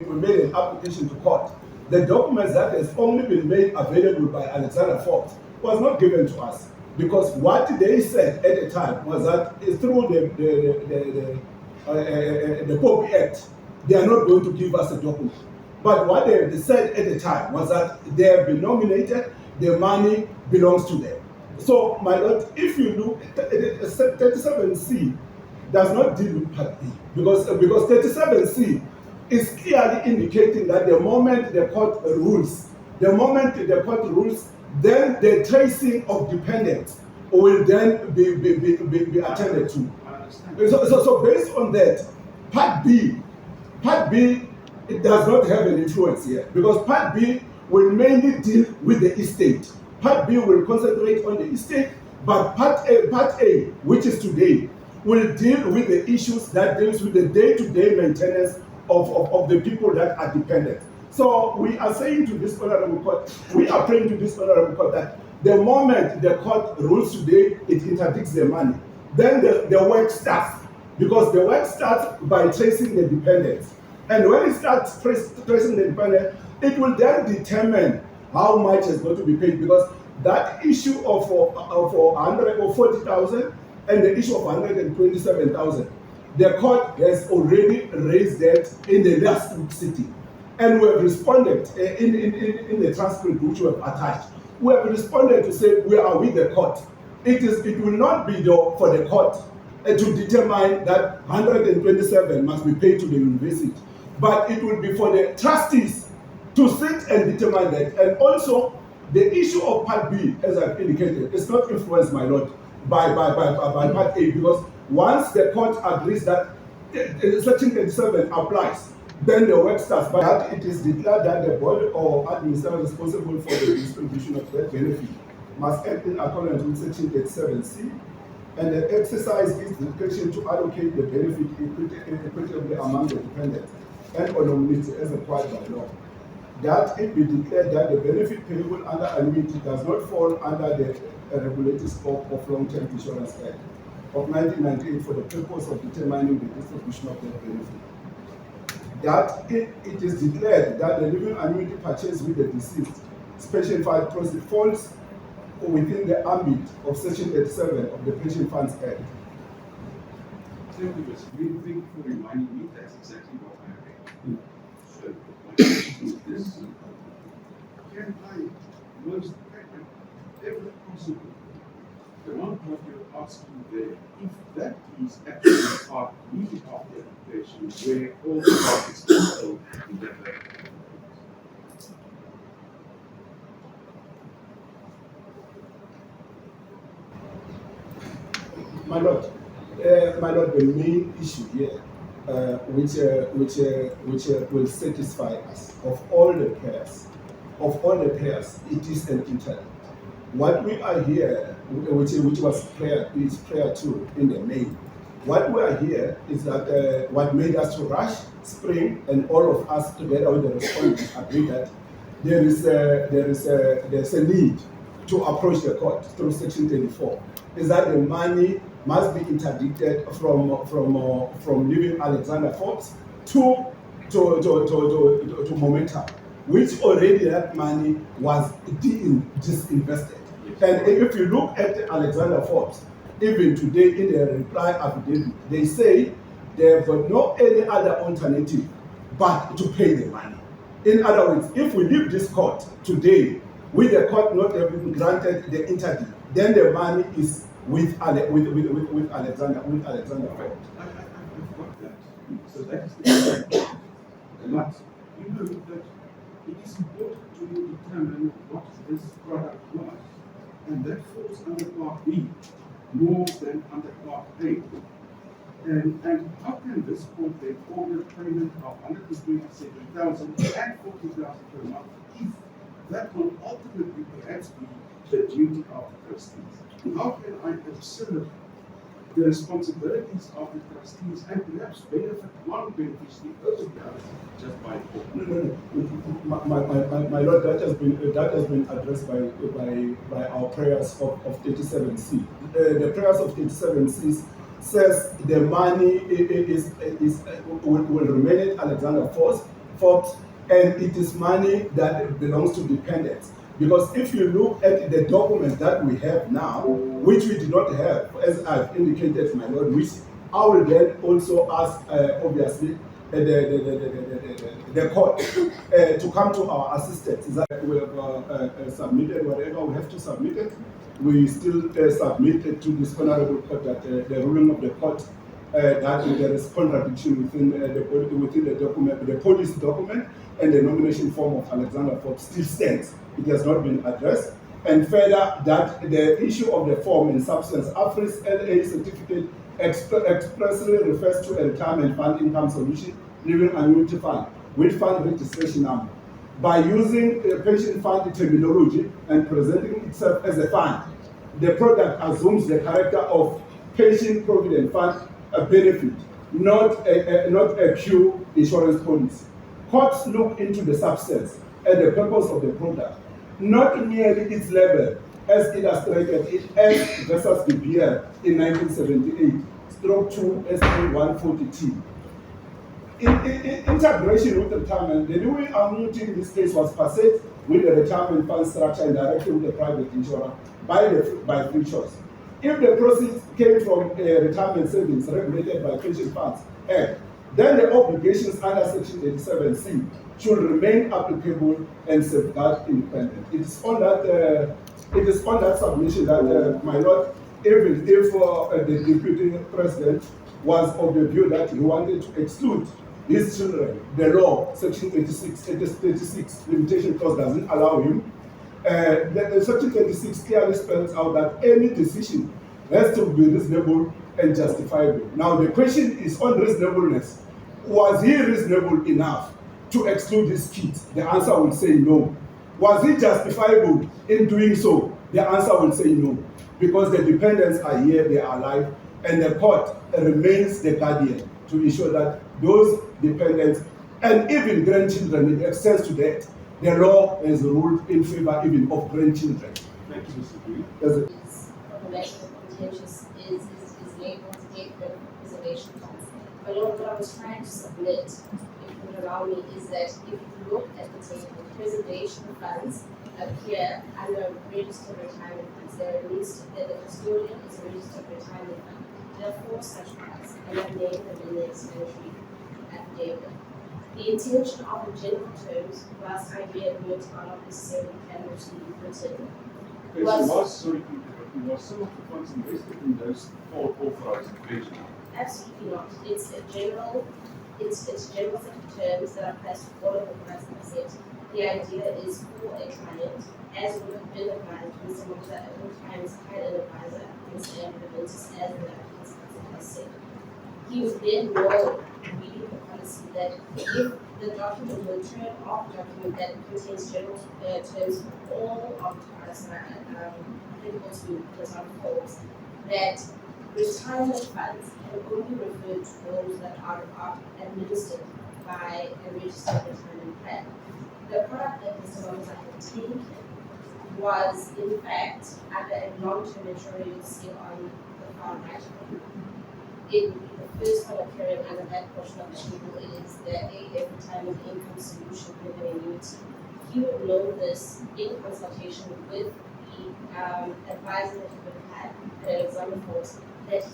we made an application to court. The documents that has only been made available by Alexander Forbes was not given to us, because what they said at the time was that through the Pope Act, they are not going to give us a document. But what they said at the time was that they have been nominated, the money belongs to them. So, my lord, if you look at 37C does not deal with Part B, because 37C is clearly indicating that the moment the court rules, then the tracing of dependents will then be attended to. So based on that, Part B, it does not have an influence here, because Part B will mainly deal with the estate. Part B will concentrate on the estate, but Part A, which is today, will deal with the issues that deals with the day-to-day maintenance of the people that are dependent. So we are saying to this honorable court, we are praying to this honorable court that the moment the court rules today, it interdicts the money. Then the work starts, because the work starts by tracing the dependents. And when it starts tracing the dependent, it will then determine how much is going to be paid, because that issue of 140,000 and the issue of 127,000, the court has already raised that in the last sitting. And we have responded in the transcript which we have attached. We have responded to say we are with the court. It will not be for the court to determine that 127 must be paid to the university, but it will be for the trustees to sit and determine that. And also, the issue of Part B, as I've indicated, is not influenced, my lord, by Part A, because once the court agrees that Section 37 applies, then the work starts. But that it is declared that the body or administrator responsible for the distribution of that benefit must act in accordance with Section 37C, and exercise its discretion to allocate the benefit equitably among the dependents and anonymity as required by law. That it be declared that the benefit payable under annuity does not fall under the regulated scope of Long-Term Insurance Act of 1998 for the purpose of determining the distribution of that benefit. That it is declared that the living annuity purchased with the deceased special fund proceeds falls within the ambit of Section 37 of the Pension Funds Act. Thank you, Mr. Thank you for reminding me. That's exactly what I read. So, my question is this: can I most ever possible the one what you're asking there, if that is actually part really of the application where all the parties also together? My lord, the main issue here, which will satisfy us of all the pairs, it is an interim. What we are here, which was prayer 2 in the main. What we are here is that what made us to rush spring, and all of us together with the respondents agree that there's a need to approach the court through Section 34. Is that the money must be interdicted from leaving Alexander Forbes to Momentum, which already that money was disinvested. And if you look at Alexander Forbes, even today in their reply affidavit, they say they have got no any other alternative but to pay the money. In other words, if we leave this court today, with the court not having granted the interdict, then the money is with Alexander Forbes. I've got that. So that is the point. But you know that it is important to determine what this product was, and that falls under Part B more than under Part A. And how can this court then order payment of 127,000 and 40,000 per month if that will ultimately perhaps be the duty of the trustees? How can I observe the responsibilities of the trustees and perhaps benefit one beneficiary over the other just by My lord, that has been addressed by our prayers of 37C. The prayers of 37C says the money will remain at Alexander Forbes Forbes, and it is money that belongs to dependents. Because if you look at the document that we have now, which we did not have, as I've indicated, my lord, which I will then also ask, obviously, the court to come to our assistance. Is that we have submitted whatever we have to submit it. We still submit it to this honorable court that the ruling of the court that there is contradiction within the document, the police document, and the nomination form of Alexander Forbes still stands. It has not been addressed. And further, that the issue of the form in substance, AFRIS LA certificate expressly refers to a retirement fund income solution, living annuity fund, with fund registration number. By using the pension fund terminology and presenting itself as a fund, the product assumes the character of pension provident fund, a benefit, not a pure insurance policy. Courts look into the substance and the purpose of the product, not merely its label, as illustrated in S versus BBL in 1978, stroke 2 SP 140T. In integration with retirement, the living annuity in this case was pursued with the retirement fund structure and directly with the private insurer by free choice. If the proceeds came from retirement savings regulated by Pension Funds Act, then the obligations under Section 87C should remain applicable and safeguard independence. It is on that submission that, my lord, even if the deputy president was of the view that he wanted to exclude his children, the law, Section 36 limitation clause doesn't allow him. The Section 36 clearly spells out that any decision has to be reasonable and justifiable. Now the question is on reasonableness. Was he reasonable enough to exclude his kids? The answer will say no. Was he justifiable in doing so? The answer will say no. Because the dependents are here, they are alive, and the court remains the guardian to ensure that those dependents and even grandchildren, it extends to that. The law has ruled in favor even of grandchildren. Thank you, Mr. Green. Contentious is labeled debt preservation funds. But what I was trying to submit, if you would allow me, is that if you look at the table, preservation funds appear under registered retirement funds. They're released, the custodian is a registered retirement fund. There are 4 such funds, and I've named them in the explanatory affidavit. The intention of the general terms, whilst idea words are not necessarily canonically written, was some of the funds invested in those 4 authorized pensions? Absolutely not. It's a general, it's general set of terms that are placed for all of the funds in the set. The idea is for a client, as would have been advised when someone at all times had an advisor, Mr. Mabuza, as the has said. He was then well reading the policy that if the document will turn off document that contains general terms for all of the products that are applicable to Alexander Forbes, that retirement funds can only refer to those that are administered by a registered retirement plan. The product that Mr. Mabuza had taken was, in fact, under a long-term insurance scheme on the far right. It would be the first one appearing under that portion of the table. It is the AF retirement income solution with an annuity. He would know this in consultation with the advisor that he would have had at Alexander Forbes, that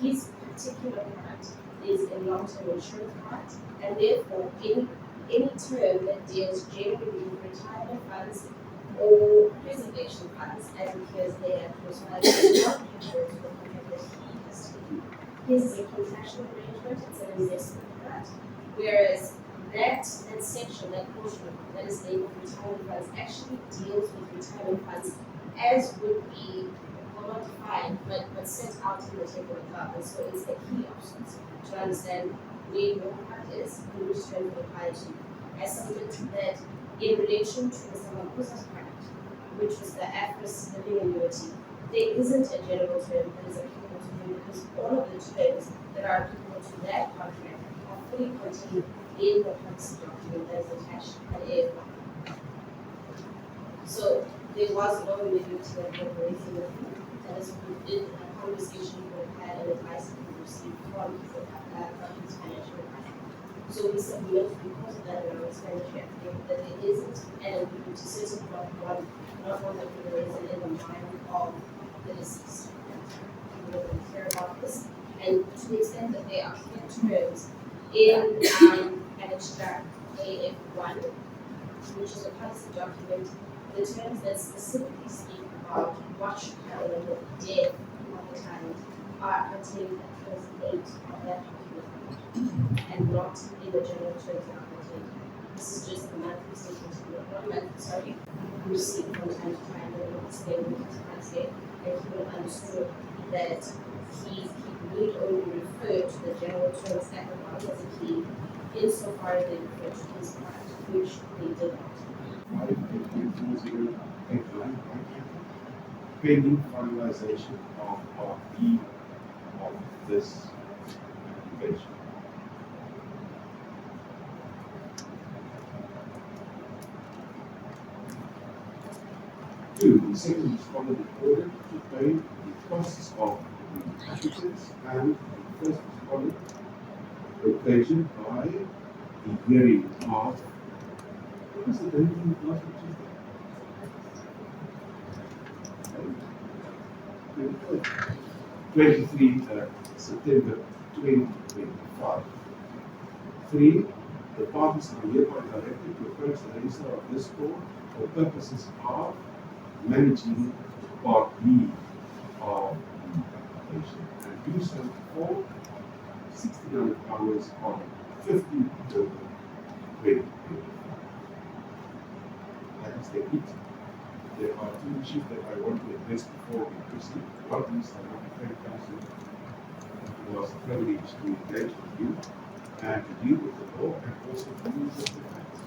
his particular product is a long-term insurance product, and therefore any term that deals generally with retirement funds or preservation funds, as appears there, was not referred to the contract that he has taken. His is a contractual arrangement, it's an investment product, whereas that section, that portion that is labeled retirement funds, actually deals with retirement funds as would be, well, not defined, but set out in the table above. And so it's the key options to understand where your product is and which term to apply to. I submit that in relation to Mr. Mabuza's product, which was the AFRIS living annuity, there isn't a general term that is applicable to him because all of the terms that are applicable to that contract are fully contained in the policy document that is attached at AFR. So there was no ambiguity that we were raising with him, and as we did a conversation we had and advice we received from his financial advisor. So we submit because of that amount of expenditure that there isn't an ambiguity, certainly not one that would have arisen in the mind of the deceased. People don't care about this. And to the extent that there are clear terms in Annexure AF1, which is a policy document, the terms that specifically speak about what should happen in the death of the client are contained at clause 8 of that document, and not in the general terms that are contained. This is just the monthly statement, not monthly, sorry, received from time to time, and not explained what his said, and he would have understood that he need only refer to the general terms at the bottom of the key insofar as they refer to his part, which they did not. Pending finalization of Part B of this application. Two, the second respondent ordered to pay the costs of the applicants and the first respondent occasioned by the hearing of, what was the date in last Tuesday? 23 September 2025. 3. The parties are hereby directed to approach the register of this court for purposes of managing Part B of the application and do so for 69 hours on 15 October 2025. That is the it. There are two issues that I want to address before we proceed. One is I want to thank counsel. It was a privilege to engage with you and to deal with the law and also to use the facts.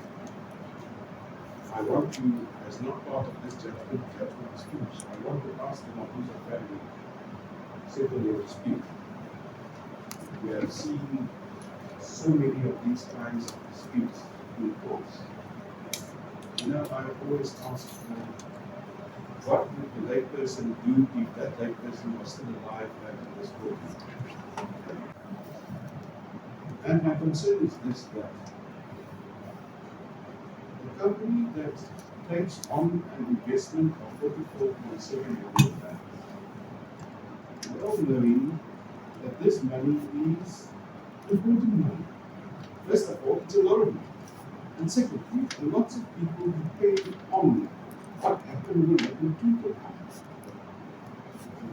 I want to, as not part of this judgment is finished, I want to ask the Mabuza family to settle your dispute. We have seen so many of these kinds of disputes in courts. You know, I always ask what would the layperson do if that layperson was still alive and was working? And my concern is this, that the company that takes on an investment of 44.7 million, well knowing that this money is important money. First of all, it's a lot of money. And secondly, lots of people depend on what happened when happened to them.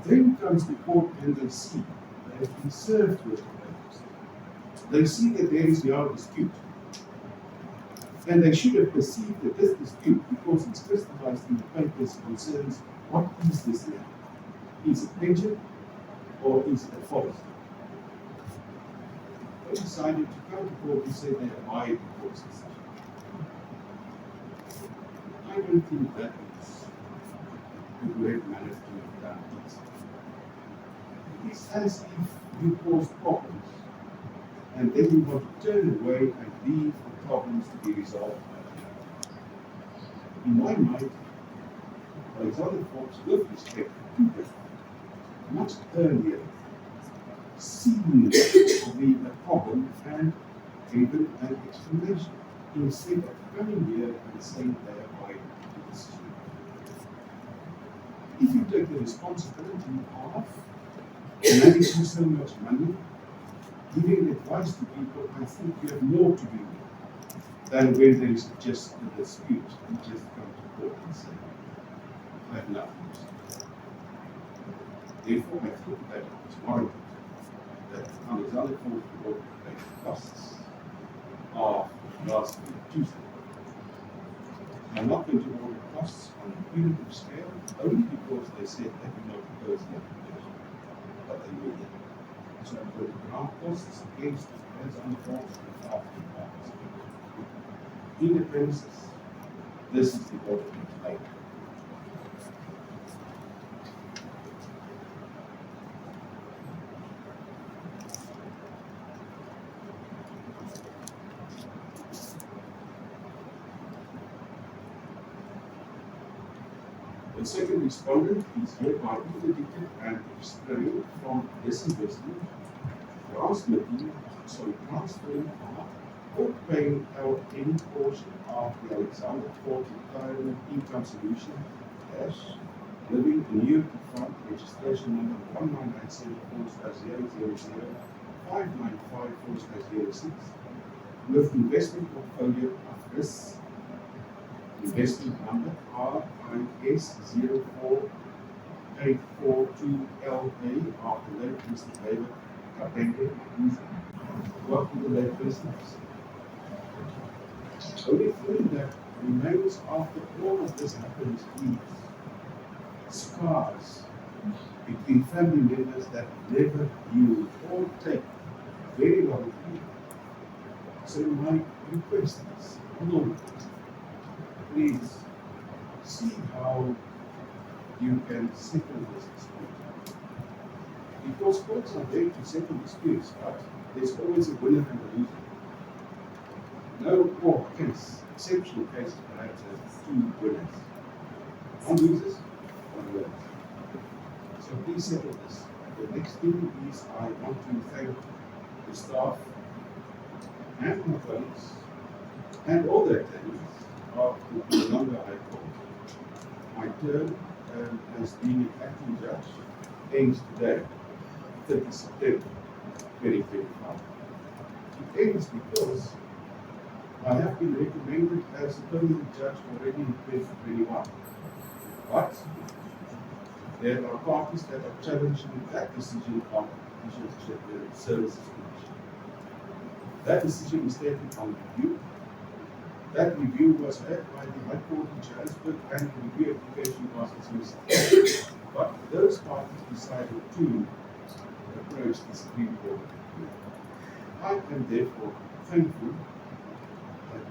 Then comes the court and they see they have been served with papers. They see that there is now a dispute. And they should have perceived that this dispute, because it's crystallized in the papers, concerns what is this now? Is it pension or is it a forest? They decided to come to court and say they abide the court's decision. I don't think that is a great manner to have done it. It is as if you cause problems and then you want to turn away and leave the problems to be resolved. In my mind, Alexander Forbes, with respect to them, much earlier seen to be a problem and given an explanation instead of coming here and saying they abide the decision. If you take the responsibility of managing so much money, giving advice to people, I think you have more to do than when there is just a dispute and just come to court and say, I have nothing to say. Therefore, I think that it's warranted that Alexander Forbes will pay the costs of last week, Tuesday. I'm not going to order costs on a punitive scale only because they said they do not oppose the application, but they will. So I'm going to grant costs against Alexander Forbes and after the parties. In the premises, this is the order to make. The second respondent is hereby interdicted and restrained from disinvestment, transferring or paying out any portion of the Alexander Forbes Retirement Income Solution as Living Annuity Fund registration number 1994/000-595/06 with investment portfolio of this investment number RIS04842LA of the late Mr. David Mabuza. What will the late business? The only thing that remains after all of this happens is scars between family members that never heal or take very long to heal. So my request is, please see how you can settle this dispute. Because courts are there to settle disputes, but there's always a winner and a loser. No court case, exceptional cases perhaps, has two winners. One loses, one wins. So please settle this. The next thing is I want to thank the staff and my colleagues and all the attendees of the Mpumalanga High Court. My term as being an acting judge ends today, 30 September 2025. It ends because I have been recommended as a permanent judge already in 2021. But there are parties that are challenging that decision of the Judicial Services Commission. That decision is taken on review. That review was had by the High Court in Johannesburg and the review application was dismissed. But those parties decided to approach the Supreme Court. I am therefore thankful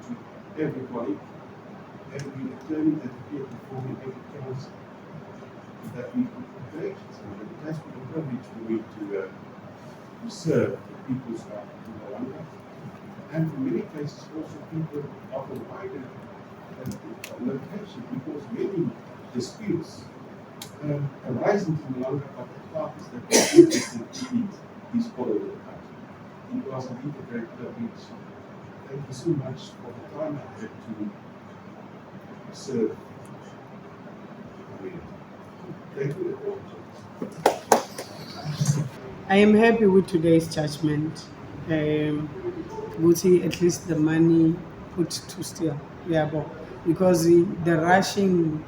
to everybody, every attorney that appeared before me, every counsel, that we could engage. So it has been a privilege for me to serve the people's of Mpumalanga. And in many cases also people of a wider location, because many disputes arise in Mpumalanga, but the parties that are interested in these all over the country. It was indeed a great privilege. Thank you so much for the time I had to serve. Thank you all. I am happy with today's judgment. We'll see at least the money put to still. Because the rushing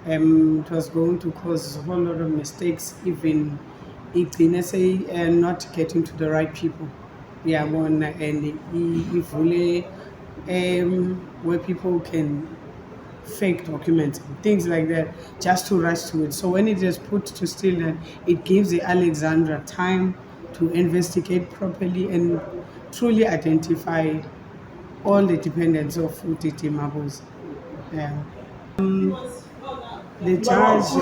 it was going to cause a whole lot of mistakes, even if not getting to the right people. And if really where people can fake documents, things like that, just to rush to it. So when it is put to still, it gives the Alexandra time to investigate properly and truly identify all the dependents of David Mabuza. The judge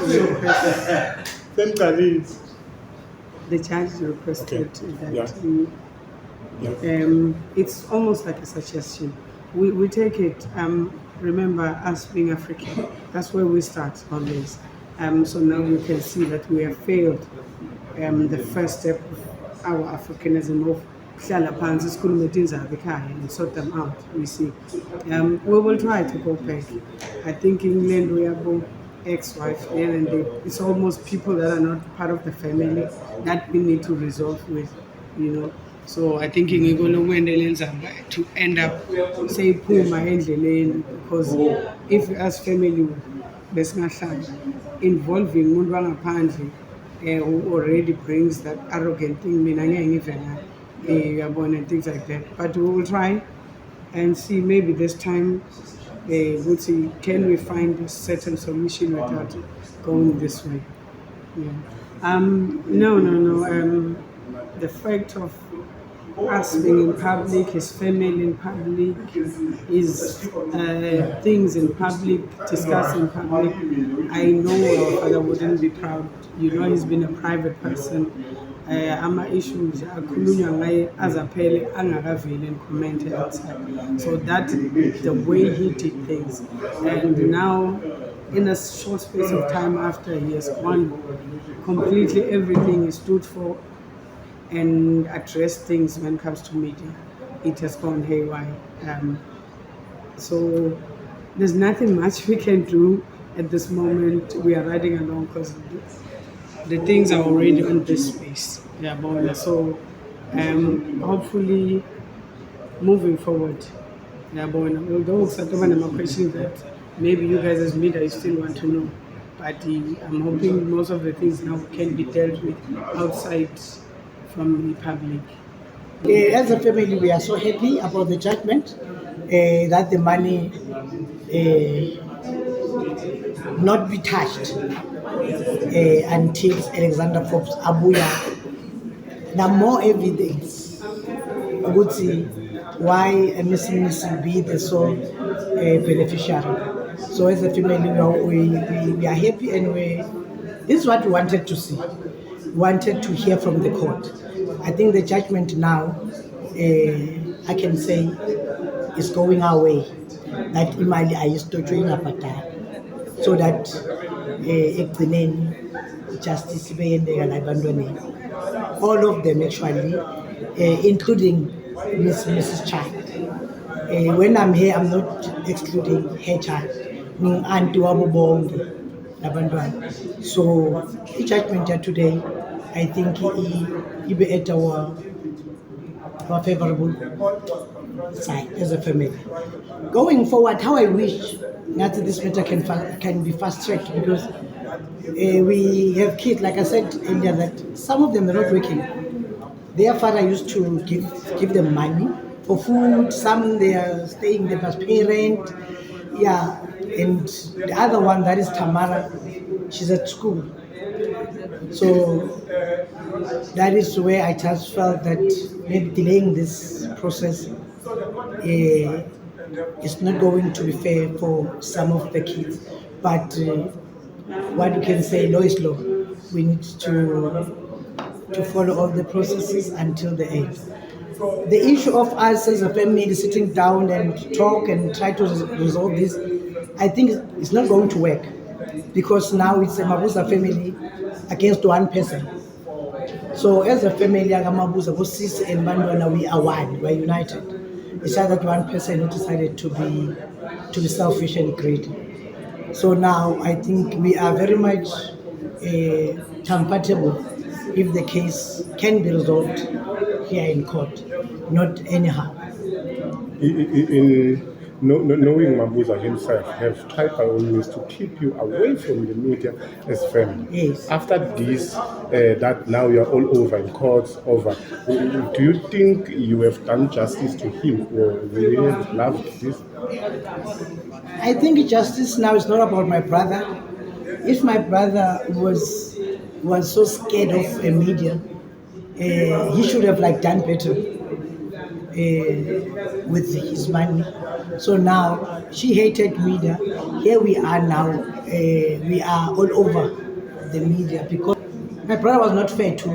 requested that it's almost like a suggestion. We take it. Remember, us being African, that's where we start on this. So now you can see that we have failed the first step of our Africanism of and sort them out. We see. We will try to go back. I think England we are both ex-wife and it's almost people that are not part of the family that we need to resolve with, So I think to end up say because if as family involving who already brings that arrogant thing, and things like that. But we will try and see, maybe this time we'll see, can we find a certain solution without going this way. The fact of us being in public, his family in public, his things in public, discussed in public, I know our father wouldn't be proud. He's been a private person. Ama issues akhulunywa ngaye azaphele angakaveli and comment outside. So that the way he did things, and now in a short space of time after he has won completely everything he stood for and address things when it comes to media. it has gone haywire. So there's nothing much we can do at this moment. We are riding along because the things are already on this space. Yeah, but so hopefully moving forward. Yeah, but although some of my questions that maybe you guys as media still want to know, but I'm hoping most of the things now can be dealt with outside from the public. As a family, we are so happy about the judgment that the money not be touched until Alexander Forbes Abuya. Now more evidence would see why Ms. Mnisi be the sole beneficiary. So as a family, we are happy and this is what we wanted to see. Wanted to hear from the court. I think the judgment now, I can say, is going our way. That imali ayisitotshwe ingabhadali, so that ekugcineni justice ibeyendeka la ebantwaneni. All of them actually, including Mrs. Child. When I'm here, I'm not excluding her child. Auntie wabo bonke labantwana. So the judgment here today, I think he be at our favorable side as a family. Going forward, how I wish that this matter can be fast-tracked, because we have kids, like I said earlier, that some of them are not working. Their father used to give them money for food. Some they are staying, they must pay rent. Yeah, and the other one, that is Tamara, she's at school. So that is where I just felt that maybe delaying this process is not going to be fair for some of the kids. But what you can say, law is law. We need to follow all the processes until the end. The issue of us as a family sitting down and talk and try to resolve this, I think it's not going to work, because now it's a Mabuza family against one person. So as a family, Mabuza, Sis and Bandwana, we are one, we are united. It's not that one person who decided to be selfish and greedy. So now I think we are very much comfortable if the case can be resolved here in court, not anyhow. Knowing Mabuza himself have tried by all means to keep you away from the media as family. Yes. After this, that now you're all over in courts, over. Do you think you have done justice to him, or will you have loved this? I think justice now is not about my brother. If my brother was so scared of media, he should have done better with his money. So now she hated media. Here we are now. We are all over the media because my brother was not fair to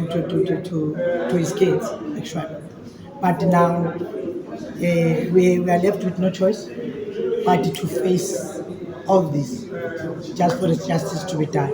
his kids, actually. But now we are left with no choice but to face all this, just for the justice to be done.